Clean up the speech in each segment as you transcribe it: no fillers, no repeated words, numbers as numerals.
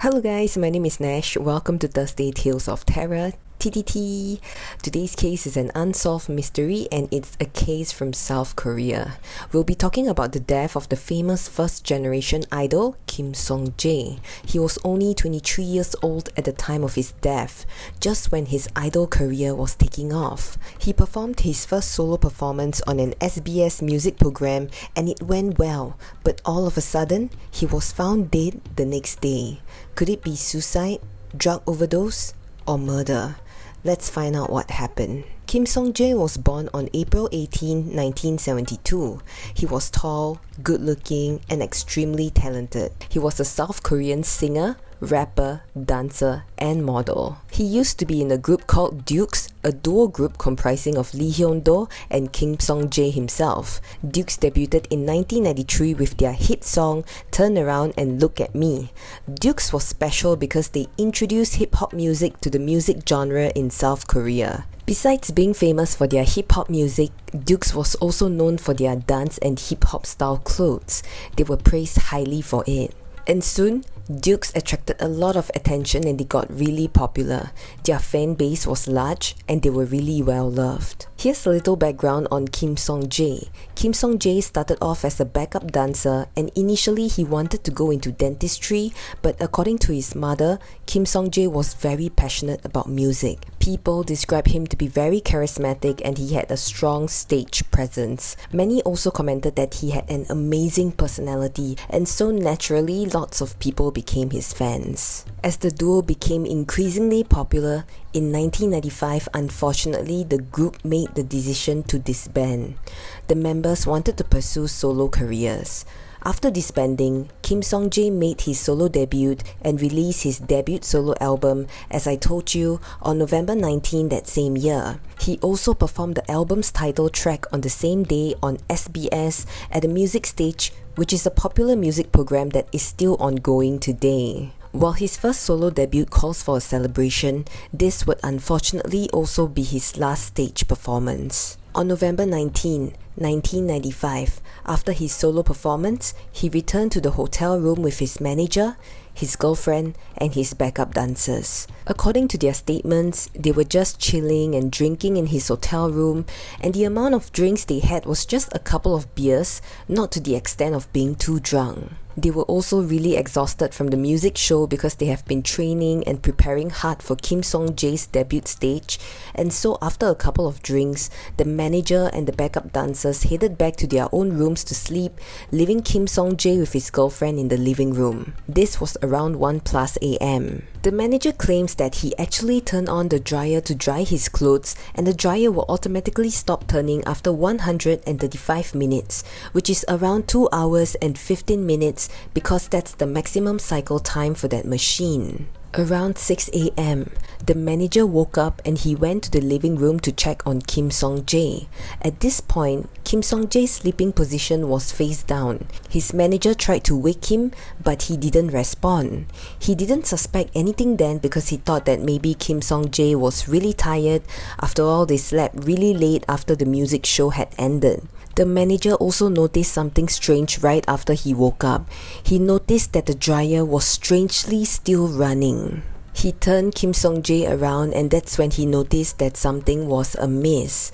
Hello guys, my name is Nash. Welcome to Thursday Tales of Terror, TTT. Today's case is an unsolved mystery and it's a case from South Korea. We'll be talking about the death of the famous first-generation idol, Sung Jae. He was only 23 years old at the time of his death, just when his idol career was taking off. He performed his first solo performance on an SBS music program and it went well, but all of a sudden, he was found dead the next day. Could it be suicide, drug overdose, or murder? Let's find out what happened. Sung Jae was born on April 18, 1972. He was tall, good-looking, and extremely talented. He was a South Korean singer, rapper, dancer, and model. He used to be in a group called Dukes, a duo group comprising of Lee Hyun-do and Sung Jae himself. Dukes debuted in 1993 with their hit song Turn Around and Look at Me. Dukes was special because they introduced hip-hop music to the music genre in South Korea. Besides being famous for their hip-hop music, Dukes was also known for their dance and hip-hop style clothes. They were praised highly for it. And soon, Dukes attracted a lot of attention and they got really popular. Their fan base was large and they were really well loved. Here's a little background on Sung Jae. Sung Jae started off as a backup dancer and initially he wanted to go into dentistry, but according to his mother, Sung Jae was very passionate about music. People described him to be very charismatic and he had a strong stage presence. Many also commented that he had an amazing personality and so naturally lots of people became his fans. As the duo became increasingly popular, in 1995, unfortunately, the group made the decision to disband. The members wanted to pursue solo careers. After disbanding, Sung Jae made his solo debut and released his debut solo album, as I told you, on November 19 that same year. He also performed the album's title track on the same day on SBS at the Music Stage, which is a popular music program that is still ongoing today. While his first solo debut calls for a celebration, this would unfortunately also be his last stage performance. On November 19, 1995, after his solo performance, he returned to the hotel room with his manager, his girlfriend, and his backup dancers. According to their statements, they were just chilling and drinking in his hotel room, and the amount of drinks they had was just a couple of beers, not to the extent of being too drunk. They were also really exhausted from the music show because they have been training and preparing hard for Sung Jae's debut stage, and so after a couple of drinks, the manager and the backup dancers headed back to their own rooms to sleep, leaving Sung Jae with his girlfriend in the living room. This was around 1+ a.m. The manager claims that he actually turned on the dryer to dry his clothes and the dryer will automatically stop turning after 135 minutes, which is around 2 hours and 15 minutes because that's the maximum cycle time for that machine. Around 6 a.m., the manager woke up and he went to the living room to check on Sung Jae. At this point, Sung Jae's sleeping position was face down. His manager tried to wake him, but he didn't respond. He didn't suspect anything then because he thought that maybe Sung Jae was really tired. After all, they slept really late after the music show had ended. The manager also noticed something strange right after he woke up. He noticed that the dryer was strangely still running. He turned Sung Jae around and that's when he noticed that something was amiss.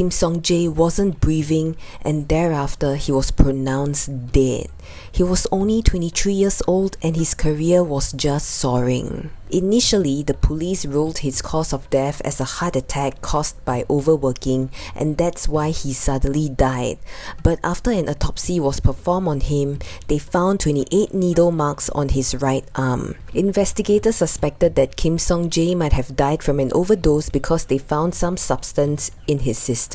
Sung Jae wasn't breathing and thereafter he was pronounced dead. He was only 23 years old and his career was just soaring. Initially, the police ruled his cause of death as a heart attack caused by overworking and that's why he suddenly died. But after an autopsy was performed on him, they found 28 needle marks on his right arm. Investigators suspected that Sung Jae might have died from an overdose because they found some substance in his system.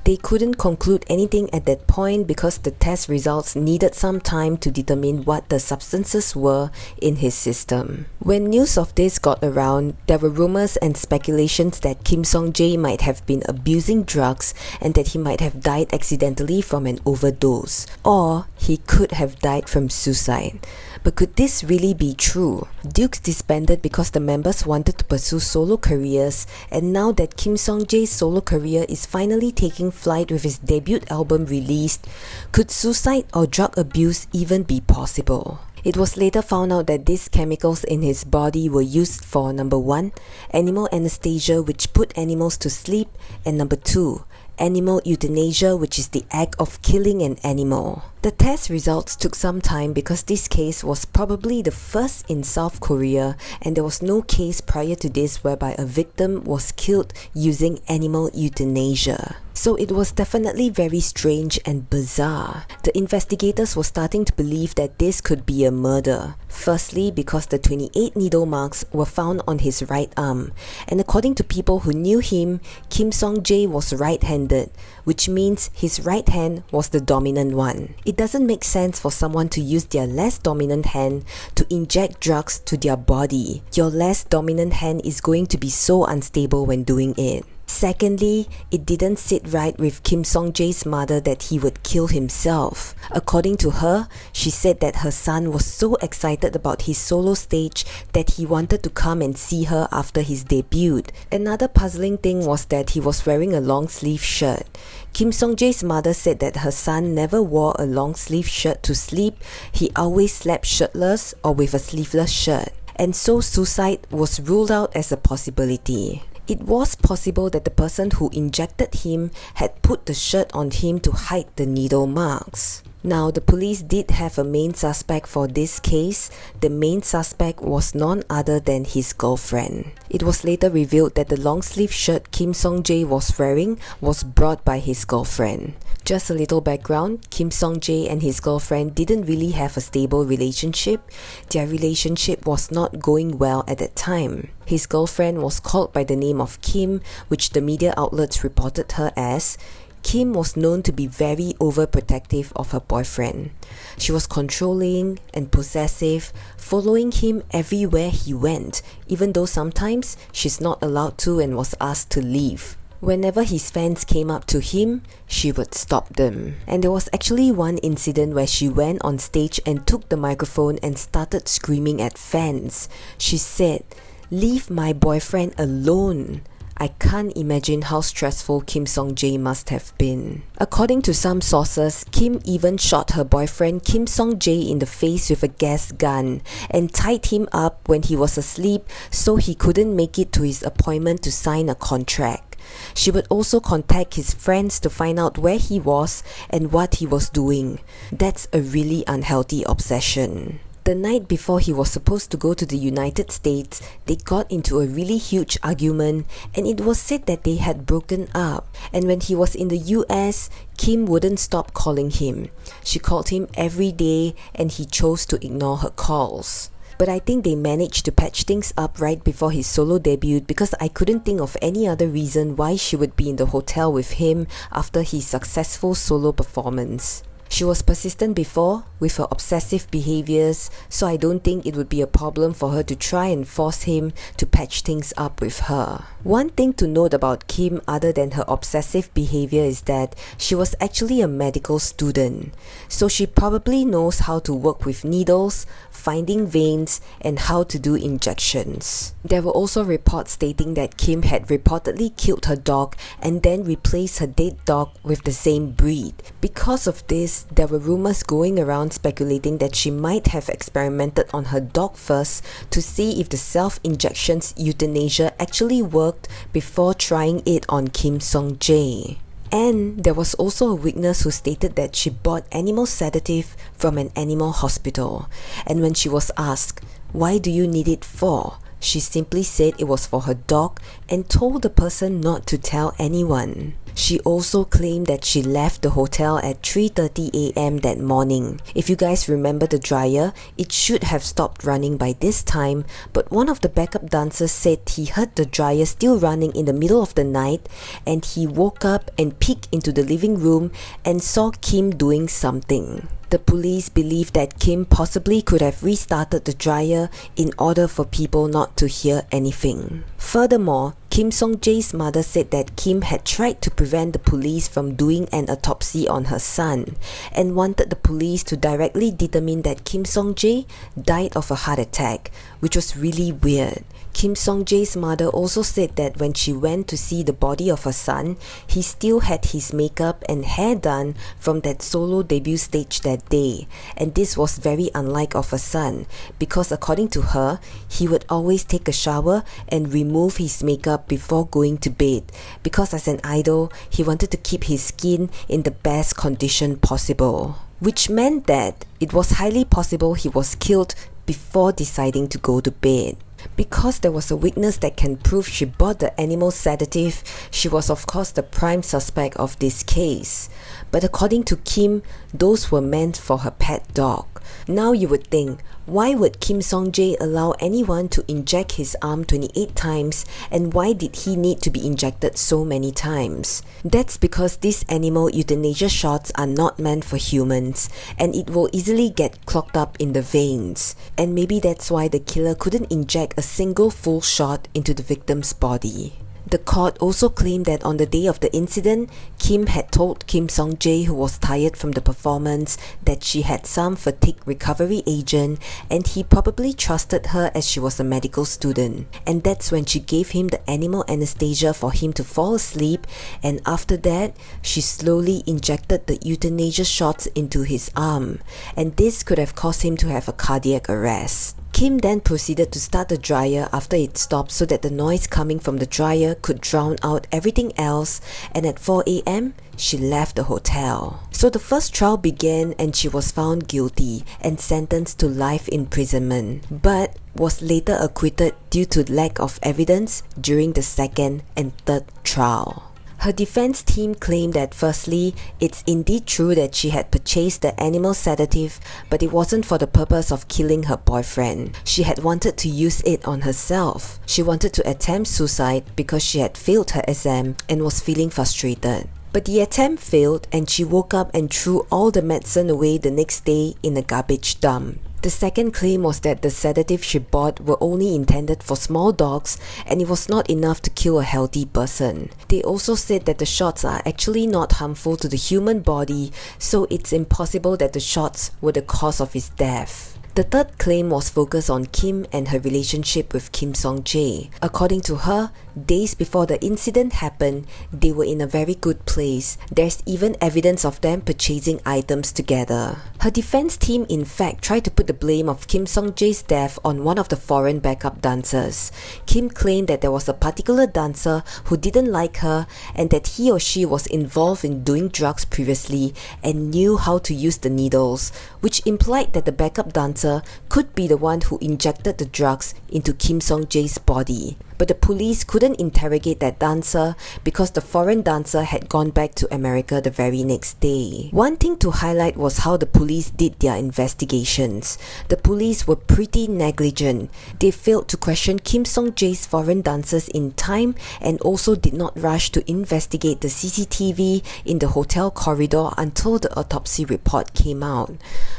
They couldn't conclude anything at that point because the test results needed some time to determine what the substances were in his system. When news of this got around, there were rumors and speculations that Sung Jae might have been abusing drugs and that he might have died accidentally from an overdose, or he could have died from suicide. But could this really be true? Dukes disbanded because the members wanted to pursue solo careers, and now that Sung Jae's solo career is finally taking flight with his debut album released, could suicide or drug abuse even be possible? It was later found out that these chemicals in his body were used for number 1, animal anesthesia, which put animals to sleep, and number 2, animal euthanasia, which is the act of killing an animal. The test results took some time because this case was probably the first in South Korea, and there was no case prior to this whereby a victim was killed using animal euthanasia. So it was definitely very strange and bizarre. The investigators were starting to believe that this could be a murder. Firstly, because the 28 needle marks were found on his right arm, and according to people who knew him, Kim Sung Jae was right-handed, which means his right hand was the dominant one. It doesn't make sense for someone to use their less dominant hand to inject drugs to their body. Your less dominant hand is going to be so unstable when doing it. Secondly, it didn't sit right with Kim Sung Jae's mother that he would kill himself. According to her, she said that her son was so excited about his solo stage that he wanted to come and see her after his debut. Another puzzling thing was that he was wearing a long sleeve shirt. Kim Sung Jae's mother said that her son never wore a long sleeve shirt to sleep. He always slept shirtless or with a sleeveless shirt. And so suicide was ruled out as a possibility. It was possible that the person who injected him had put the shirt on him to hide the needle marks. Now, the police did have a main suspect for this case. The main suspect was none other than his girlfriend. It was later revealed that the long-sleeve shirt Kim Sung Jae was wearing was brought by his girlfriend. Just a little background, Kim Sung Jae and his girlfriend didn't really have a stable relationship. Their relationship was not going well at that time. His girlfriend was called by the name of Kim, which the media outlets reported her as. Kim was known to be very overprotective of her boyfriend. She was controlling and possessive, following him everywhere he went, even though sometimes she's not allowed to and was asked to leave. Whenever his fans came up to him, she would stop them. And there was actually one incident where she went on stage and took the microphone and started screaming at fans. She said, "Leave my boyfriend alone." I can't imagine how stressful Kim Sung Jae must have been. According to some sources, Kim even shot her boyfriend Kim Sung Jae in the face with a gas gun and tied him up when he was asleep so he couldn't make it to his appointment to sign a contract. She would also contact his friends to find out where he was and what he was doing. That's a really unhealthy obsession. The night before he was supposed to go to the United States, they got into a really huge argument, and it was said that they had broken up. And when he was in the US, Kim wouldn't stop calling him. She called him every day and he chose to ignore her calls. But I think they managed to patch things up right before his solo debut because I couldn't think of any other reason why she would be in the hotel with him after his successful solo performance. She was persistent before with her obsessive behaviors, so I don't think it would be a problem for her to try and force him to patch things up with her. One thing to note about Kim other than her obsessive behavior is that she was actually a medical student, so she probably knows how to work with needles, finding veins, and how to do injections. There were also reports stating that Kim had reportedly killed her dog and then replaced her dead dog with the same breed. Because of this, there were rumors going around speculating that she might have experimented on her dog first to see if the self-injections euthanasia actually worked before trying it on Kim Sung Jae. And there was also a witness who stated that she bought animal sedative from an animal hospital. And when she was asked, "Why do you need it for?" she simply said it was for her dog and told the person not to tell anyone. She also claimed that she left the hotel at 3:30 a.m. that morning. If you guys remember the dryer, it should have stopped running by this time, but one of the backup dancers said he heard the dryer still running in the middle of the night, and he woke up and peeked into the living room and saw Kim doing something. The police believe that Kim possibly could have restarted the dryer in order for people not to hear anything. Furthermore, Kim Sung Jae's mother said that Kim had tried to prevent the police from doing an autopsy on her son and wanted the police to directly determine that Kim Sung Jae died of a heart attack, which was really weird. Kim Sung Jae's mother also said that when she went to see the body of her son, he still had his makeup and hair done from that solo debut stage that day, and this was very unlike of her son because according to her, he would always take a shower and remove his makeup before going to bed because as an idol, he wanted to keep his skin in the best condition possible, which meant that it was highly possible he was killed before deciding to go to bed. Because there was a witness that can prove she bought the animal sedative, she was of course the prime suspect of this case. But according to Kim, those were meant for her pet dog. Now you would think, why would Kim Sung Jae allow anyone to inject his arm 28 times and why did he need to be injected so many times? That's because these animal euthanasia shots are not meant for humans and it will easily get clogged up in the veins. And maybe that's why the killer couldn't inject a single full shot into the victim's body. The court also claimed that on the day of the incident, Kim had told Kim Sung Jae, who was tired from the performance, that she had some fatigue recovery agent and he probably trusted her as she was a medical student. And that's when she gave him the animal anesthesia for him to fall asleep, and after that, she slowly injected the euthanasia shots into his arm, and this could have caused him to have a cardiac arrest. Kim then proceeded to start the dryer after it stopped so that the noise coming from the dryer could drown out everything else, and at 4 a.m., she left the hotel. So the first trial began and she was found guilty and sentenced to life imprisonment, but was later acquitted due to lack of evidence during the second and third trial. Her defense team claimed that firstly, it's indeed true that she had purchased the animal sedative, but it wasn't for the purpose of killing her boyfriend. She had wanted to use it on herself. She wanted to attempt suicide because she had failed her exam and was feeling frustrated. But the attempt failed and she woke up and threw all the medicine away the next day in a garbage dump. The second claim was that the sedative she bought were only intended for small dogs and it was not enough to kill a healthy person. They also said that the shots are actually not harmful to the human body, so it's impossible that the shots were the cause of his death. The third claim was focused on Kim and her relationship with Kim Sung Jae. According to her, days before the incident happened, they were in a very good place. There's even evidence of them purchasing items together. Her defense team in fact tried to put the blame of Kim Sung Jae's death on one of the foreign backup dancers. Kim claimed that there was a particular dancer who didn't like her and that he or she was involved in doing drugs previously and knew how to use the needles, which implied that the backup dancer could be the one who injected the drugs into Kim Sung Jae's body. But the police couldn't interrogate that dancer because the foreign dancer had gone back to America the very next day. One thing to highlight was how the police did their investigations. The police were pretty negligent. They failed to question Kim Sung Jae's foreign dancers in time and also did not rush to investigate the CCTV in the hotel corridor until the autopsy report came out.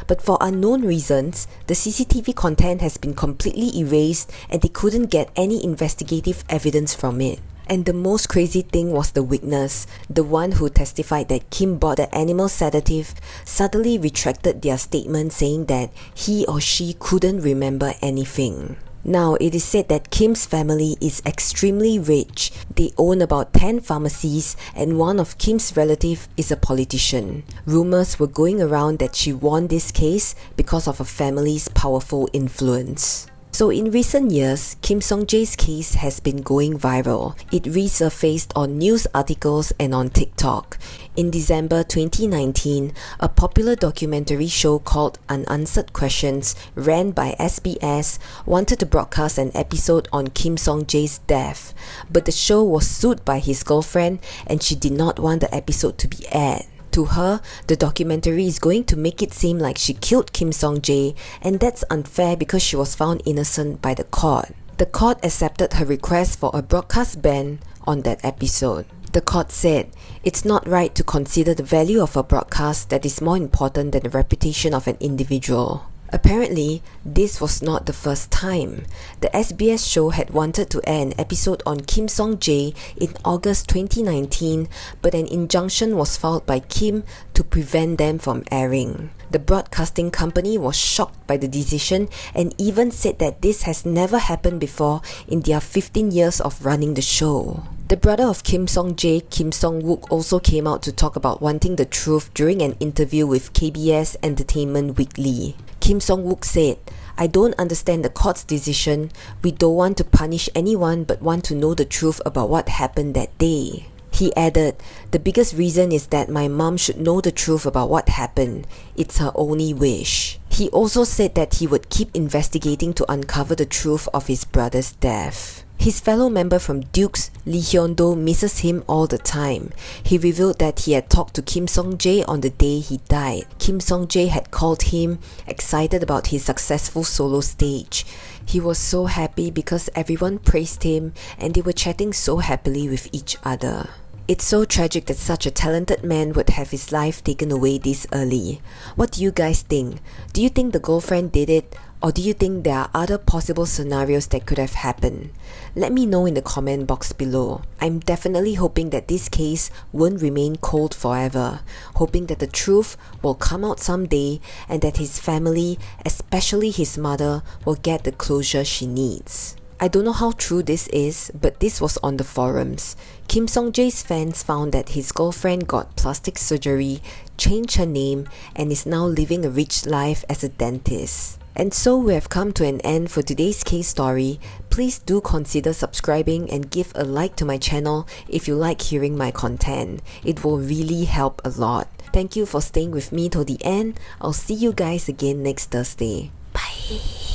But for unknown reasons, the CCTV content has been completely erased and they couldn't get any investigative evidence from it. And the most crazy thing was the witness, the one who testified that Kim bought the animal sedative, suddenly retracted their statement saying that he or she couldn't remember anything. Now, it is said that Kim's family is extremely rich. They own about 10 pharmacies and one of Kim's relatives is a politician. Rumors were going around that she won this case because of her family's powerful influence. So in recent years, Kim Sung Jae's case has been going viral. It resurfaced on news articles and on TikTok. In December 2019, a popular documentary show called Unanswered Questions, ran by SBS, wanted to broadcast an episode on Kim Sung Jae's death. But the show was sued by his girlfriend and she did not want the episode to be aired. To her, the documentary is going to make it seem like she killed Kim Sung Jae, and that's unfair because she was found innocent by the court. The court accepted her request for a broadcast ban on that episode. The court said, it's not right to consider the value of a broadcast that is more important than the reputation of an individual. Apparently, this was not the first time. The SBS show had wanted to air an episode on Kim Sung Jae in August 2019, but an injunction was filed by Kim to prevent them from airing. The broadcasting company was shocked by the decision and even said that this has never happened before in their 15 years of running the show. The brother of Kim Sung Jae, Kim Sung Wook, also came out to talk about wanting the truth during an interview with KBS Entertainment Weekly. Kim Sung Wook said, "I don't understand the court's decision. We don't want to punish anyone but want to know the truth about what happened that day." He added, "The biggest reason is that my mom should know the truth about what happened. It's her only wish." He also said that he would keep investigating to uncover the truth of his brother's death. His fellow member from Dukes, Lee Hyun-do, misses him all the time. He revealed that he had talked to Kim Sung Jae on the day he died. Kim Sung Jae had called him, excited about his successful solo stage. He was so happy because everyone praised him and they were chatting so happily with each other. It's so tragic that such a talented man would have his life taken away this early. What do you guys think? Do you think the girlfriend did it? Or do you think there are other possible scenarios that could have happened? Let me know in the comment box below. I'm definitely hoping that this case won't remain cold forever, hoping that the truth will come out someday and that his family, especially his mother, will get the closure she needs. I don't know how true this is, but this was on the forums. Kim Sung Jae's fans found that his girlfriend got plastic surgery, changed her name, and is now living a rich life as a dentist. And so we have come to an end for today's case story. Please do consider subscribing and give a like to my channel if you like hearing my content. It will really help a lot. Thank you for staying with me till the end. I'll see you guys again next Thursday. Bye!